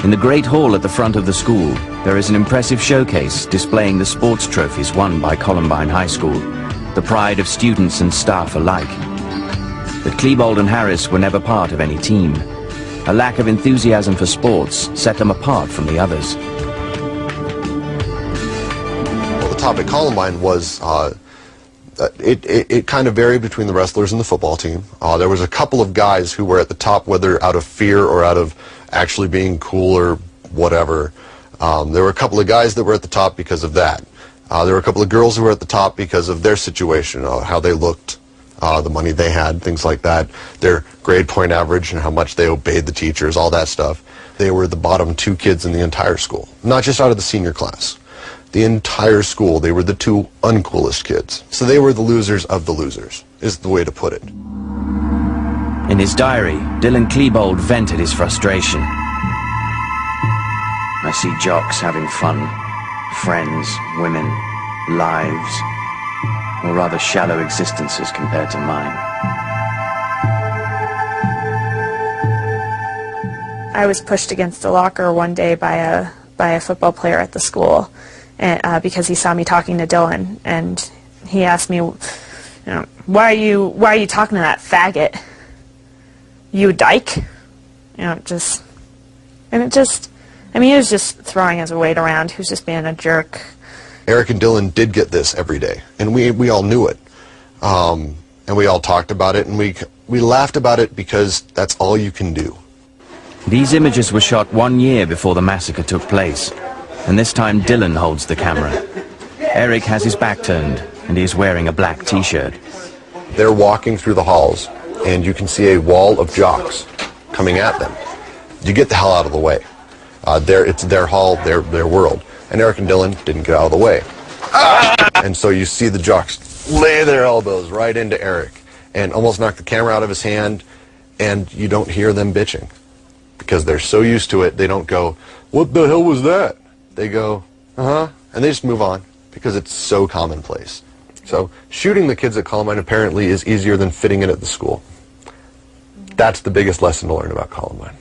In the Great Hall at the front of the school, there is an impressive showcase displaying the sports trophies won by Columbine High School, the pride of students and staff alike. But Klebold and Harris were never part of any team. A lack of enthusiasm for sports set them apart from the others. Well, the top at Columbine was it kind of varied between the wrestlers and the football team. There was a couple of guys who were at the top, whether out of fear or out of actually being cool or whatever. There were a couple of guys that were at the top because of that. There were a couple of girls who were at the top because of their situation, how they looked, the money they had, things like that, their grade point average and how much they obeyed the teachers, all that stuff. They were the bottom 2 kids in the entire school, not just out of the senior class. The entire school, they were the 2 uncoolest kids. So they were the losers of the losers, is the way to put it. In his diary, Dylan Klebold vented his frustration. I see jocks having fun, friends, women, lives, or rather shallow existences compared to mine. I was pushed against a locker one day by a football player at the school, because he saw me talking to Dylan, and he asked me, why are you talking to that faggot? You dyke? He was just throwing his weight around. He was just being a jerk. Eric and Dylan did get this every day, and we all knew it. And we all talked about it, and we laughed about it because that's all you can do. These images were shot 1 year before the massacre took place, and this time Dylan holds the camera. Eric has his back turned, and he is wearing a black t-shirt. They're walking through the halls, and you can see a wall of jocks coming at them. You get the hell out of the way. It's their hall, their world. And Eric and Dylan didn't get out of the way. And so you see the jocks lay their elbows right into Eric and almost knock the camera out of his hand, and you don't hear them bitching because they're so used to it. They don't go, "What the hell was that?" They go, "Uh-huh," and they just move on because it's so commonplace. So shooting the kids at Columbine apparently is easier than fitting it at the school. That's the biggest lesson to learn about Columbine.